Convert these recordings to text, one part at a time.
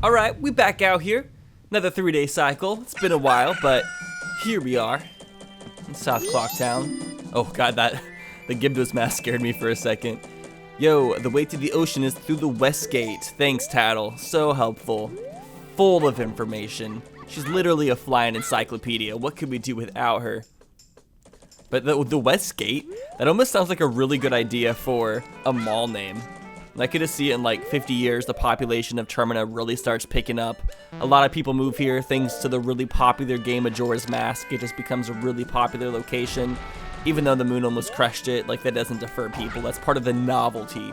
Alright, we back out here. Another 3-day cycle. It's been a while, but here we are in South Clocktown. Oh god, the Gibdos mask scared me for a second. Yo, the way to the ocean is through the West Gate. Thanks, Tattle. So helpful. Full of information. She's literally a flying encyclopedia. What could we do without her? But the West Gate, that almost sounds like a really good idea for a mall name. I could just see it in like 50 years, the population of Termina really starts picking up. A lot of people move here thanks to the really popular game Majora's Mask. It just becomes a really popular location. Even though the moon almost crushed it, like that doesn't defer people. That's part of the novelty.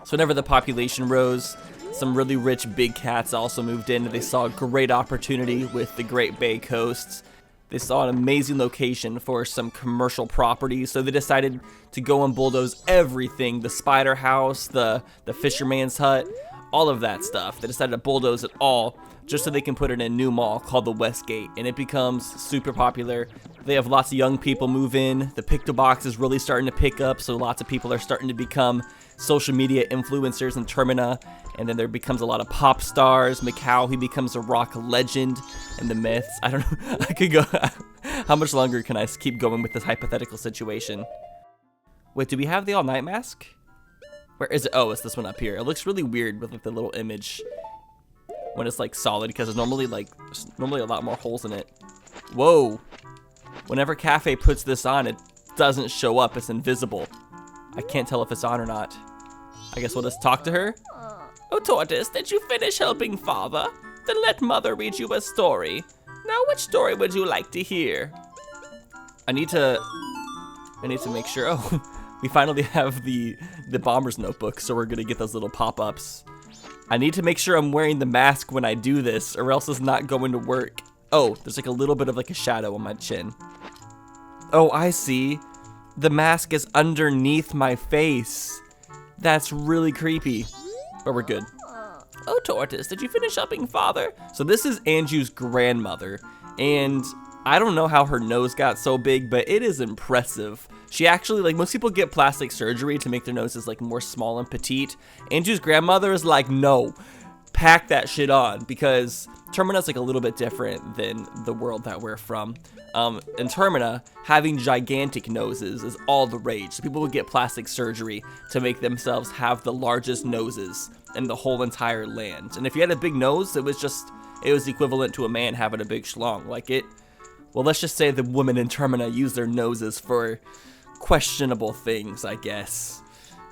So whenever the population rose, some really rich big cats also moved in. They saw a great opportunity with the Great Bay Coast. They saw an amazing location for some commercial property, so they decided to go and bulldoze everything. The spider house, the fisherman's hut, all of that stuff. They decided to bulldoze it all just so they can put it in a new mall called the Westgate, and it becomes super popular. They have lots of young people move in. The Picto Box is really starting to pick up, so lots of people are starting to become social media influencers in Termina, and then there becomes a lot of pop stars. Macau, he becomes a rock legend, and the myths. I don't know, I could go, how much longer can I keep going with this hypothetical situation? Wait, do we have the all-night mask? Where is it? Oh, it's this one up here. It looks really weird with like the little image when it's like solid, because there's normally a lot more holes in it. Whoa. Whenever Cafe puts this on, it doesn't show up. It's invisible. I can't tell if it's on or not. I guess we'll just talk to her. Oh, Tortoise, did you finish helping Father? Then let Mother read you a story. Now, which story would you like to hear? I need to make sure. Oh, we finally have the Bomber's Notebook, so we're gonna get those little pop-ups. I need to make sure I'm wearing the mask when I do this, or else it's not going to work. Oh, there's like a little bit of like a shadow on my chin. Oh, I see. The mask is underneath my face. That's really creepy. But we're good. Oh, Tortoise, did you finish helping Father? So this is Anju's grandmother, and I don't know how her nose got so big, but it is impressive. She actually, like most people get plastic surgery to make their noses like more small and petite. Anju's grandmother is like, no, pack that shit on, because Termina's like a little bit different than the world that we're from. In Termina, having gigantic noses is all the rage. So people would get plastic surgery to make themselves have the largest noses in the whole entire land. And if you had a big nose, it was equivalent to a man having a big schlong. Well, let's just say the women in Termina use their noses for questionable things, I guess.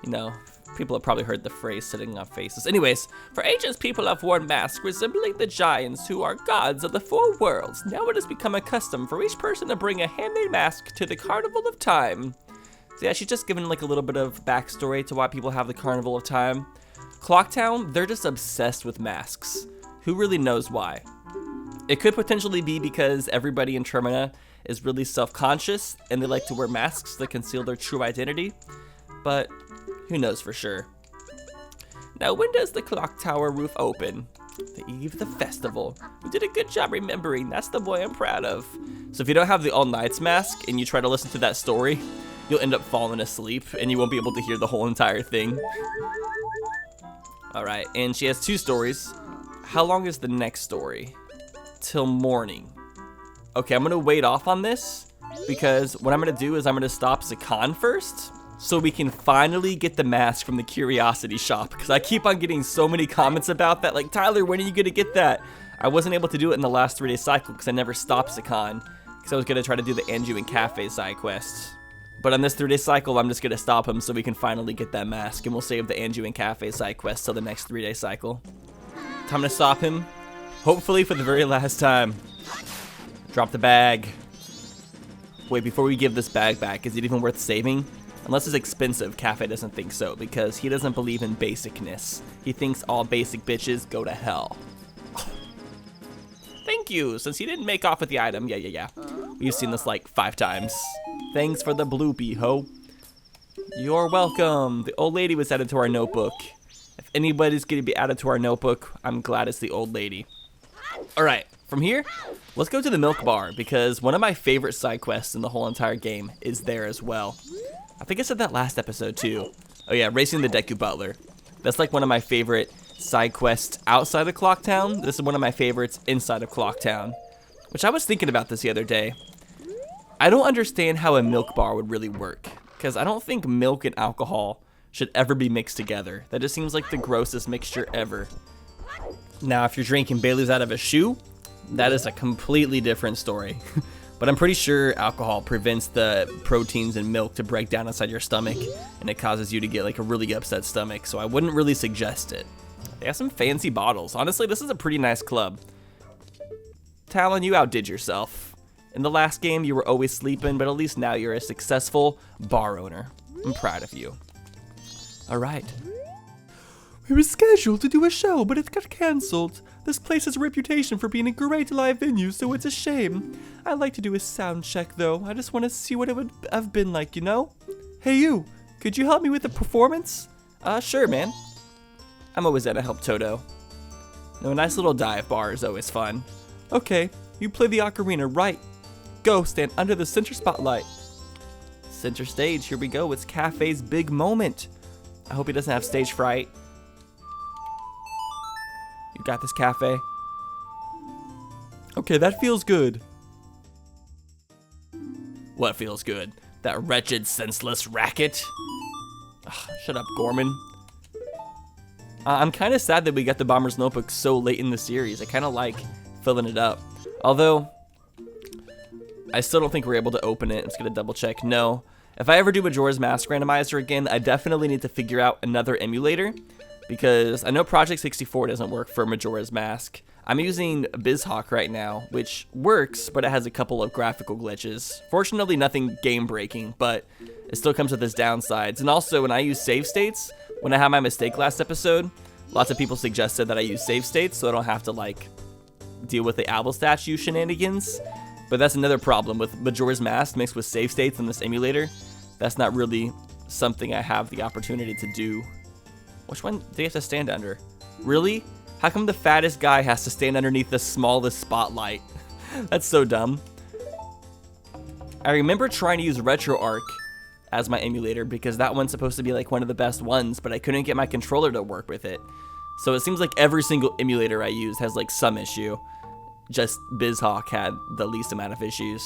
You know, people have probably heard the phrase sitting on faces. Anyways, for ages people have worn masks resembling the giants who are gods of the 4 worlds. Now it has become a custom for each person to bring a handmade mask to the Carnival of Time. So yeah, she's just given like a little bit of backstory to why people have the Carnival of Time. Clocktown, they're just obsessed with masks. Who really knows why? It could potentially be because everybody in Termina is really self-conscious and they like to wear masks that conceal their true identity, but who knows for sure. Now, when does the clock tower roof open? The eve of the festival. We did a good job remembering. That's the boy I'm proud of. So if you don't have the all nights mask and you try to listen to that story, you'll end up falling asleep and you won't be able to hear the whole entire thing. All right, and she has 2 stories. How long is the next story? Till morning. Okay, I'm gonna wait off on this because what I'm gonna do is I'm gonna stop Zakan first, so we can finally get the mask from the Curiosity Shop, because I keep on getting so many comments about that, like, Tyler, when are you gonna get that? I wasn't able to do it in the last 3-day cycle because I never stopped Zakan, because I was gonna try to do the Anju and Cafe side quest. But on this 3-day cycle, I'm just gonna stop him so we can finally get that mask, and we'll save the Anju and Cafe side quest till the next 3-day cycle. Time to stop him, hopefully for the very last time. Drop the bag. Wait, before we give this bag back, is it even worth saving? Unless it's expensive, Cafe doesn't think so, because he doesn't believe in basicness. He thinks all basic bitches go to hell. Thank you, since he didn't make off with the item. Yeah. We've seen this like 5 times. Thanks for the bloopy, ho. You're welcome. The old lady was added to our notebook. If anybody's gonna be added to our notebook, I'm glad it's the old lady. All right, from here, let's go to the milk bar, because one of my favorite side quests in the whole entire game is there as well. I think I said that last episode too. Oh yeah, racing the Deku Butler. That's like one of my favorite side quests outside of Clock Town. This is one of my favorites inside of Clock Town, which I was thinking about this the other day. I don't understand how a milk bar would really work, because I don't think milk and alcohol should ever be mixed together. That just seems like the grossest mixture ever. Now, if you're drinking Bailey's out of a shoe, that is a completely different story. But I'm pretty sure alcohol prevents the proteins in milk to break down inside your stomach, and it causes you to get like a really upset stomach, so I wouldn't really suggest it. They have some fancy bottles. Honestly, this is a pretty nice club. Talon, you outdid yourself. In the last game, you were always sleeping, but at least now you're a successful bar owner. I'm proud of you. All right. We were scheduled to do a show, but it got canceled. This place has a reputation for being a great live venue, so it's a shame. I'd like to do a sound check, though. I just want to see what it would have been like, you know? Hey, you. Could you help me with the performance? Sure, man. I'm always there to help Toto. No, a nice little dive bar is always fun. Okay, you play the ocarina, right? Go, stand under the center spotlight. Center stage, here we go. It's Cafe's big moment. I hope he doesn't have stage fright. You got this, Cafe. Okay, that feels good. What feels good? That wretched, senseless racket? Ugh, shut up, Gorman. I'm kind of sad that we got the Bomber's Notebook so late in the series. I kind of like filling it up. Although, I still don't think we're able to open it. I'm just going to double check. No. If I ever do Majora's Mask Randomizer again, I definitely need to figure out another emulator, because I know Project 64 doesn't work for Majora's Mask. I'm using BizHawk right now, which works, but it has a couple of graphical glitches. Fortunately, nothing game-breaking, but it still comes with its downsides. And also, when I use save states, when I had my mistake last episode, lots of people suggested that I use save states so I don't have to, like, deal with the Owl statue shenanigans. But that's another problem with Majora's Mask mixed with save states in this emulator. That's not really something I have the opportunity to do. Which one do you have to stand under? Really? How come the fattest guy has to stand underneath the smallest spotlight? That's so dumb. I remember trying to use RetroArch as my emulator because that one's supposed to be like one of the best ones, but I couldn't get my controller to work with it. So it seems like every single emulator I use has like some issue. Just BizHawk had the least amount of issues.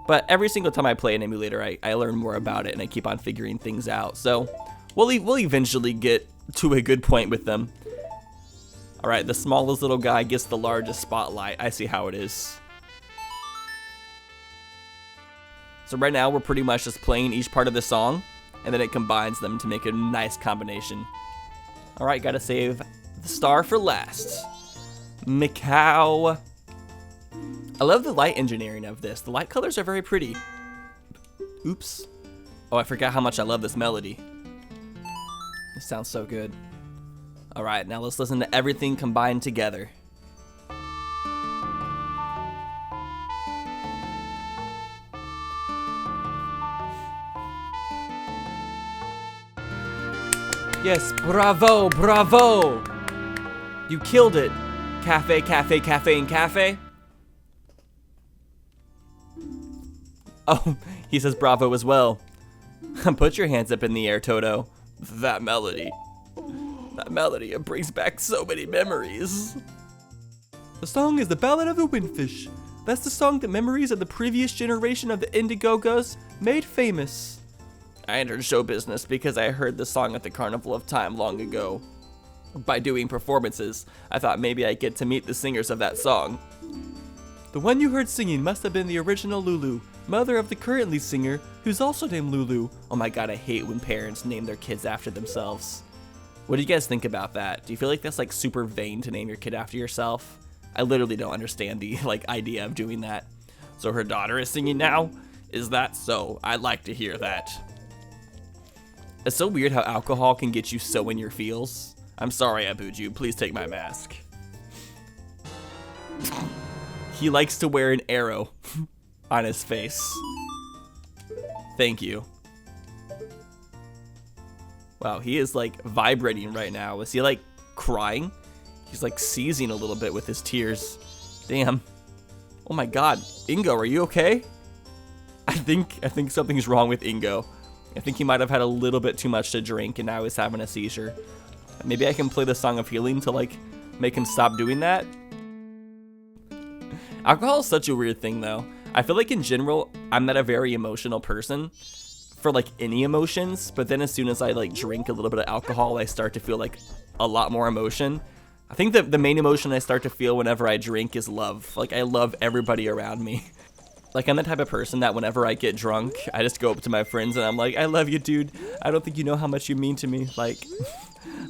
But every single time I play an emulator, I learn more about it and I keep on figuring things out. So we'll eventually get to a good point with them. All right, the smallest little guy gets the largest spotlight. I see how it is. So right now we're pretty much just playing each part of the song, and then it combines them to make a nice combination. All right, gotta save the star for last. Mikau. I love the light engineering of this. The light colors are very pretty. Oops. Oh, I forgot how much I love this melody. This sounds so good. All right, now let's listen to everything combined together. Yes, bravo, bravo! You killed it. Cafe, cafe, cafe, and cafe. Oh, he says bravo as well. Put your hands up in the air, Toto. That melody, it brings back so many memories. The song is the Ballad of the Windfish. That's the song that memories of the previous generation of the Indigogas made famous. I entered show business because I heard the song at the Carnival of Time long ago. By doing performances, I thought maybe I'd get to meet the singers of that song. The one you heard singing must have been the original Lulu, mother of the current lead singer, who's also named Lulu. Oh my god, I hate when parents name their kids after themselves. What do you guys think about that? Do you feel like that's like super vain to name your kid after yourself? I literally don't understand the idea of doing that. So her daughter is singing now? Is that so? I'd like to hear that. It's so weird how alcohol can get you so in your feels. I'm sorry, Abuju. Please take my mask. He likes to wear an arrow on his face. Thank you. Wow, he is like vibrating right now. Is he like crying? He's like seizing a little bit with his tears. Damn. Oh my god. Ingo, are you okay? I think something's wrong with Ingo. I think he might have had a little bit too much to drink and now he's having a seizure. Maybe I can play the Song of Healing to like make him stop doing that. Alcohol is such a weird thing though. I feel like in general, I'm not a very emotional person for like any emotions, but then as soon as I like drink a little bit of alcohol, I start to feel like a lot more emotion. I think that the main emotion I start to feel whenever I drink is love. Like I love everybody around me. Like I'm the type of person that whenever I get drunk, I just go up to my friends and I'm like, I love you, dude. I don't think you know how much you mean to me. Like,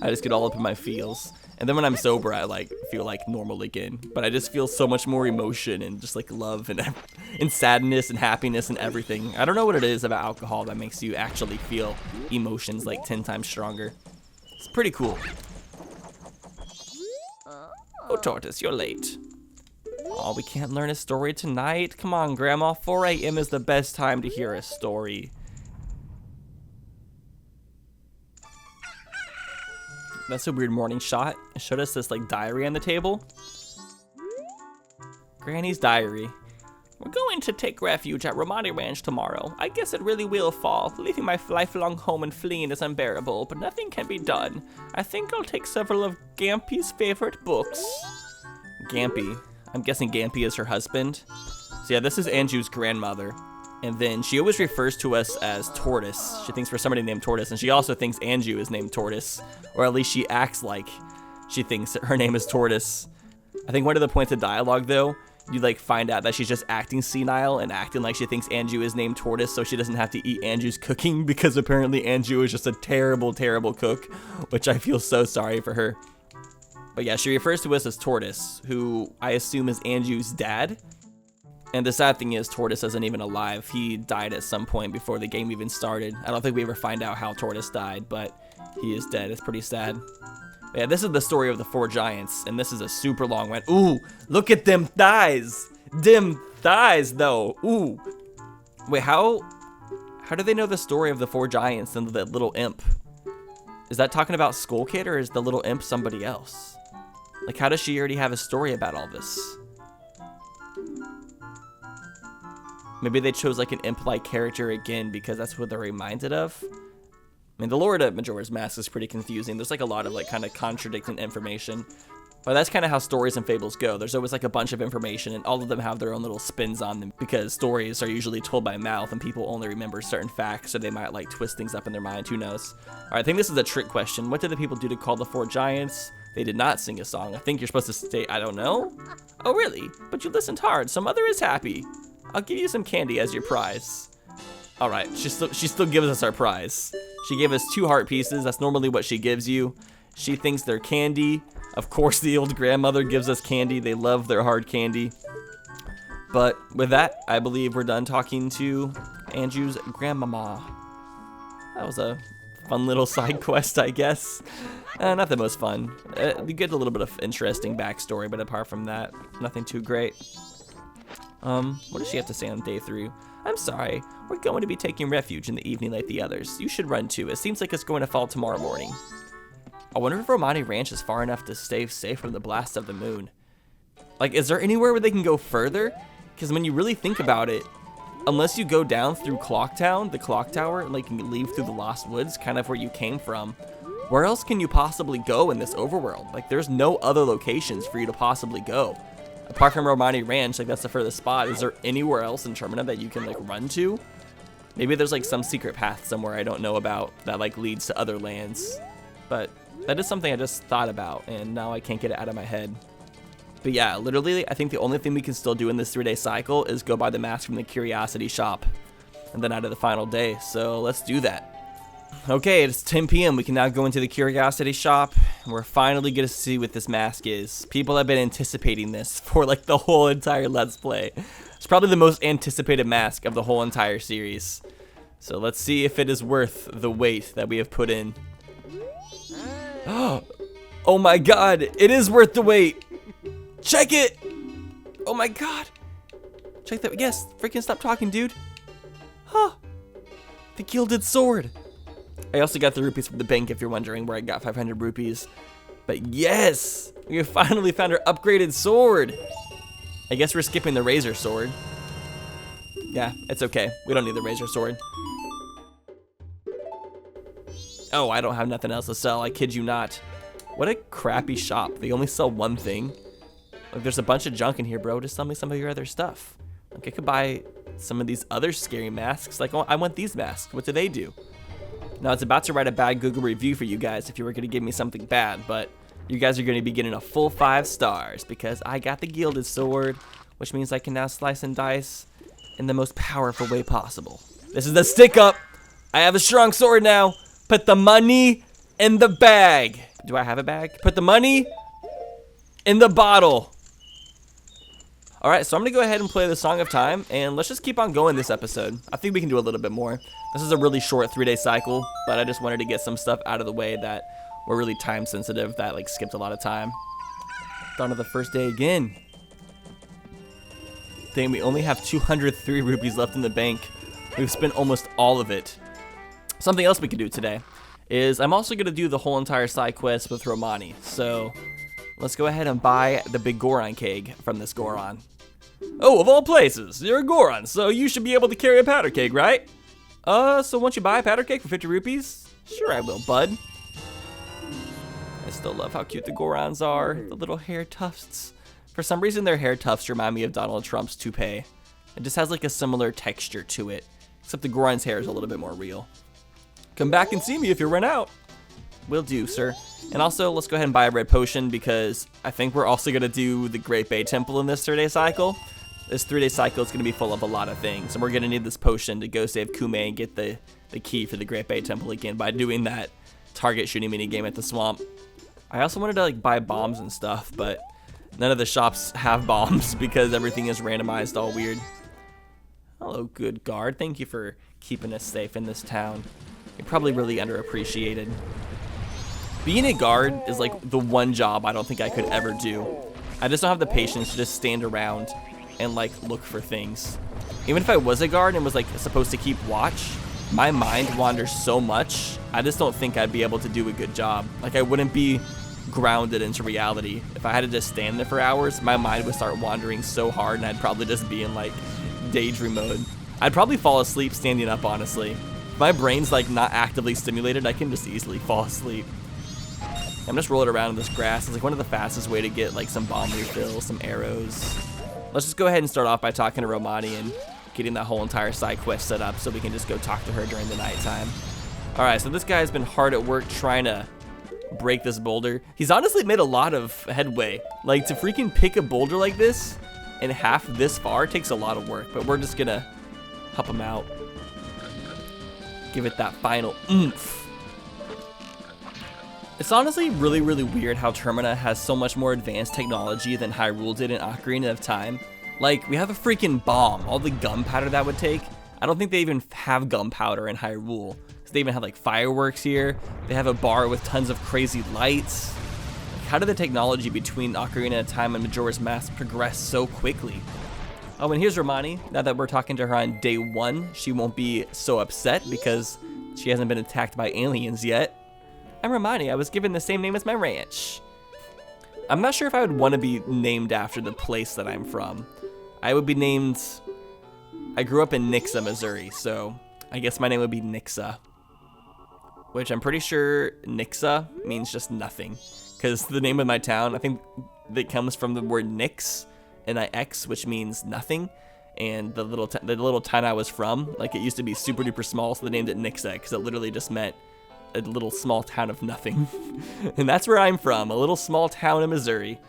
I just get all up in my feels. And then when I'm sober, I like feel like normal again. But I just feel so much more emotion and just like love and sadness and happiness and everything. I don't know what it is about alcohol that makes you actually feel emotions like 10 times stronger. It's pretty cool. Oh, Tortoise, you're late. Oh, we can't learn a story tonight? Come on, Grandma. 4 a.m. is the best time to hear a story. That's a weird morning shot. It showed us this like diary on the table. Granny's diary. We're going to take refuge at Romani Ranch tomorrow. I guess it really will fall. Leaving my lifelong home and fleeing is unbearable, but nothing can be done. I think I'll take several of Gampy's favorite books. Gampy. I'm guessing Gampy is her husband. So yeah, this is Anju's grandmother. And then she always refers to us as Tortoise. She thinks we're somebody named Tortoise, and she also thinks Anju is named Tortoise. Or at least she acts like she thinks her name is Tortoise. I think one of the points of dialogue, though, you like find out that she's just acting senile and acting like she thinks Anju is named Tortoise so she doesn't have to eat Anju's cooking, because apparently Anju is just a terrible, terrible cook, which I feel so sorry for her. But yeah, she refers to us as Tortoise, who I assume is Anju's dad. And the sad thing is, Tortoise isn't even alive. He died at some point before the game even started. I don't think we ever find out how Tortoise died, but he is dead. It's pretty sad. But yeah, this is the story of the 4 giants, and this is a super long one. Ooh, look at them thighs. Them thighs, though. Ooh. Wait, how do they know the story of the 4 giants and the little imp? Is that talking about Skull Kid, or is the little imp somebody else? Like, how does she already have a story about all this? Maybe they chose like an imp-like character again because that's what they're reminded of. I mean, the lore to Majora's Mask is pretty confusing. There's like a lot of like kind of contradicting information. But that's kind of how stories and fables go. There's always like a bunch of information and all of them have their own little spins on them because stories are usually told by mouth and people only remember certain facts, so they might like twist things up in their mind. Who knows? All right, I think this is a trick question. What did the people do to call the 4 giants? They did not sing a song. I think you're supposed to say, I don't know. Oh, really? But you listened hard, so Mother is happy. I'll give you some candy as your prize. All right, she still gives us our prize. She gave us 2 heart pieces. That's normally what she gives you. She thinks they're candy. Of course, the old grandmother gives us candy. They love their hard candy. But with that, I believe we're done talking to Anju's grandmama. That was a fun little side quest, I guess. Not the most fun. You get a little bit of interesting backstory, but apart from that, nothing too great. What does she have to say on day 3? I'm sorry, we're going to be taking refuge in the evening like the others. You should run too. It seems like it's going to fall tomorrow morning. I wonder if Romani Ranch is far enough to stay safe from the blast of the moon. Like, is there anywhere where they can go further? Because when you really think about it, unless you go down through Clock Town, the clock tower, and like you leave through the Lost Woods, kind of where you came from, where else can you possibly go in this overworld? Like, there's no other locations for you to possibly go. Apart from Romani Ranch, like that's the furthest spot. Is there anywhere else in Termina that you can like run to? Maybe there's like some secret path somewhere I don't know about that like leads to other lands. But that is something I just thought about and now I can't get it out of my head. But yeah, literally, I think the only thing we can still do in this 3-day cycle is go buy the mask from the Curiosity shop. And then out of the final day, so let's do that. Okay, it's 10 p.m. We can now go into the Curiosity shop. And we're finally going to see what this mask is. People have been anticipating this for like the whole entire Let's Play. It's probably the most anticipated mask of the whole entire series. So let's see if it is worth the wait that we have put in. Oh my god, it is worth the wait. Check it. Oh my god. Check that. Yes, freaking stop talking, dude. Huh. The gilded sword. I also got the rupees from the bank if you're wondering where I got 500 rupees. But yes, we have finally found our upgraded sword. I guess we're skipping the razor sword. Yeah, it's okay. We don't need the razor sword. Oh, I don't have nothing else to sell. I kid you not. What a crappy shop. They only sell one thing. Like, there's a bunch of junk in here, bro. Just sell me some of your other stuff. Like, I could buy some of these other scary masks. Like, oh, I want these masks. What do they do? Now, it's about to write a bad Google review for you guys if you were going to give me something bad, but you guys are going to be getting a full 5 stars because I got the gilded sword, which means I can now slice and dice in the most powerful way possible. This is the stick up. I have a strong sword now. Put the money in the bag. Do I have a bag? Put the money in the bottle. All right, so I'm gonna go ahead and play the Song of Time, and let's just keep on going this episode. I think we can do a little bit more. This is a really short 3-day cycle, but I just wanted to get some stuff out of the way that were really time sensitive, that like skipped a lot of time. Dawn of the first day again. Dang, we only have 203 rupees left in the bank. We've spent almost all of it. Something else we can do today is I'm also gonna do the whole entire side quest with Romani. So let's go ahead and buy the big Goron keg from this Goron. Oh, of all places, you're a Goron, so you should be able to carry a powder keg, right? So won't you buy a powder keg for 50 rupees? Sure I will, bud. I still love how cute the Gorons are, the little hair tufts. For some reason, their hair tufts remind me of Donald Trump's toupee. It just has like a similar texture to it, except the Goron's hair is a little bit more real. Come back and see me if you run out. Will do, sir. And also, let's go ahead and buy a red potion because I think we're also going to do the Great Bay Temple in this 3-day cycle. This 3-day cycle is going to be full of a lot of things, and we're going to need this potion to go save Kume and get the key for the Great Bay Temple again by doing that target shooting mini game at the swamp. I also wanted to like buy bombs and stuff, but none of the shops have bombs because everything is randomized all weird. Hello, good guard. Thank you for keeping us safe in this town. You're probably really underappreciated. Being a guard is like the one job I don't think I could ever do. I just don't have the patience to just stand around and like look for things. Even if I was a guard and was like supposed to keep watch, my mind wanders so much, I just don't think I'd be able to do a good job. Like I wouldn't be grounded into reality. If I had to just stand there for hours, my mind would start wandering so hard and I'd probably just be in like daydream mode. I'd probably fall asleep standing up, honestly. If my brain's like not actively stimulated, I can just easily fall asleep. I'm just rolling around in this grass. It's like one of the fastest way to get like some bomb refills, some arrows. Let's just go ahead and start off by talking to Romani and getting that whole entire side quest set up so we can just go talk to her during the nighttime. All right, so this guy's been hard at work trying to break this boulder. He's honestly made a lot of headway. Like to freaking pick a boulder like this and half this far takes a lot of work, but we're just gonna help him out. Give it that final oomph. It's honestly really, really weird how Termina has so much more advanced technology than Hyrule did in Ocarina of Time. Like, we have a freaking bomb. All the gunpowder that would take. I don't think they even have gunpowder in Hyrule. So they even have like fireworks here. They have a bar with tons of crazy lights. Like, how did the technology between Ocarina of Time and Majora's Mask progress so quickly? Oh, and here's Romani. Now that we're talking to her on day 1, she won't be so upset because she hasn't been attacked by aliens yet. I'm Romani. I was given the same name as my ranch. I'm not sure if I would want to be named after the place that I'm from. I would be named... I grew up in Nixa, Missouri, so I guess my name would be Nixa. Which I'm pretty sure Nixa means just nothing. Because the name of my town, I think that comes from the word Nix, N-I-X, which means nothing. And the little town I was from, like it used to be super duper small, so they named it Nixa, because it literally just meant a little small town of nothing. And that's where I'm from, a little small town in Missouri.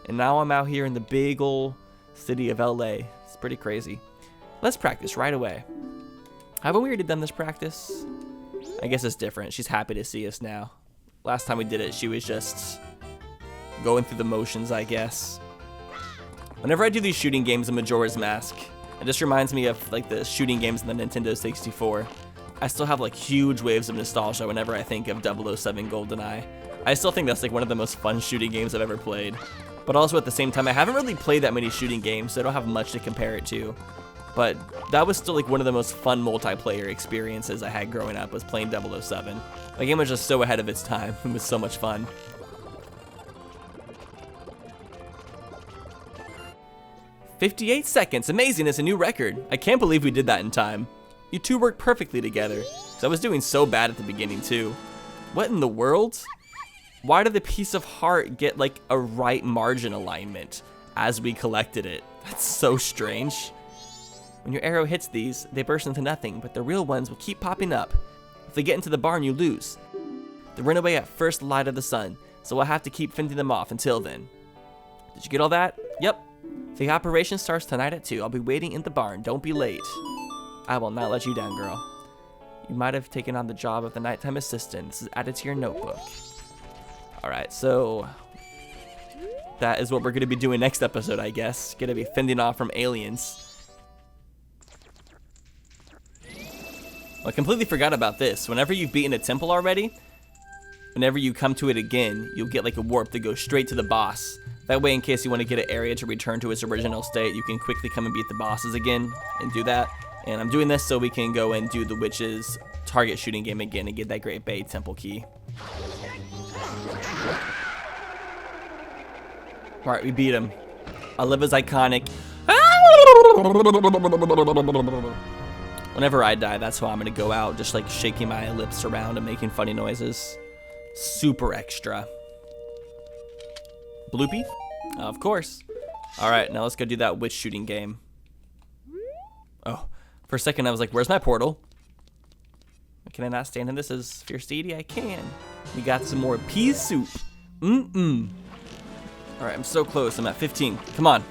And now I'm out here in the big ol' city of LA. It's pretty crazy. Let's practice right away. Haven't we already done this practice? I guess it's different. She's happy to see us now. Last time we did it, she was just going through the motions, I guess. Whenever I do these shooting games in Majora's Mask, it just reminds me of like the shooting games in the Nintendo 64. I still have like huge waves of nostalgia whenever I think of 007 GoldenEye. I still think that's like one of the most fun shooting games I've ever played. But also at the same time, I haven't really played that many shooting games, so I don't have much to compare it to. But that was still like one of the most fun multiplayer experiences I had growing up, was playing 007. The game was just so ahead of its time. It was so much fun. "58 seconds, amazing, it's a new record. I can't believe we did that in time. You two work perfectly together." So I was doing so bad at the beginning too. What in the world? Why did the piece of heart get like a right margin alignment as we collected it? That's so strange. When your arrow hits these, they burst into nothing, but the real ones will keep popping up. If they get into the barn, you lose. They run away at first light of the sun, so we'll have to keep fending them off until then. Did you get all that? Yep. The operation starts tonight at 2. I'll be waiting in the barn. Don't be late. I will not let you down, girl. You might have taken on the job of the nighttime assistant. This is added to your notebook. Alright, so that is what we're going to be doing next episode, I guess. Going to be fending off from aliens. I completely forgot about this. Whenever you've beaten a temple already, whenever you come to it again, you'll get like a warp that goes straight to the boss. That way, in case you want to get an area to return to its original state, you can quickly come and beat the bosses again and do that. And I'm doing this so we can go and do the witch's target shooting game again and get that Great Bay Temple key. Alright, we beat him. Oliva's iconic. Whenever I die, that's how I'm gonna go out, just like shaking my lips around and making funny noises. Super extra. Bloopy? Of course. Alright, now let's go do that witch shooting game. Oh, for a second I was like, where's my portal? Can I not stand in this as Fierce Deity? I can. We got some more pea soup. Alright, I'm so close. I'm at 15. Come on.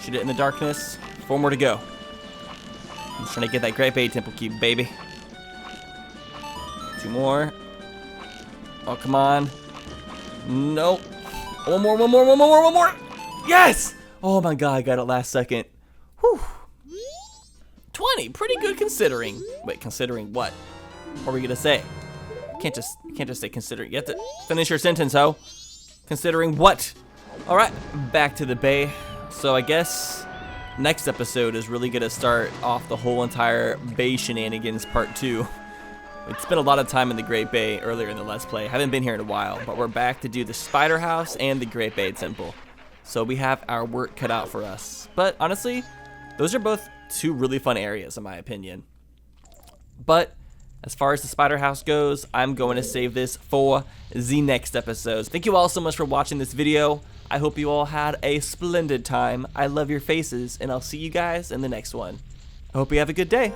Shoot it in the darkness. 4 more to go. I'm just trying to get that Great Bay Temple key, baby. 2 more. Oh, come on. Nope. One more. Yes! Oh my god, I got it last second. Whew. 20, pretty good considering. Wait, considering what? What are we gonna say? You can't just say considering. You have to finish your sentence, ho. Considering what? Alright, back to the bay. So I guess next episode is really gonna start off the whole entire bay shenanigans part 2. It's been a lot of time in the Great Bay earlier in the Let's Play. Haven't been here in a while, but we're back to do the Spider House and the Great Bay Temple. So we have our work cut out for us. But honestly, those are both 2 really fun areas in my opinion. But as far as the Spider House goes, I'm going to save this for the next episodes. Thank you all so much for watching this video. I hope you all had a splendid time. I love your faces, and I'll see you guys in the next one. I hope you have a good day.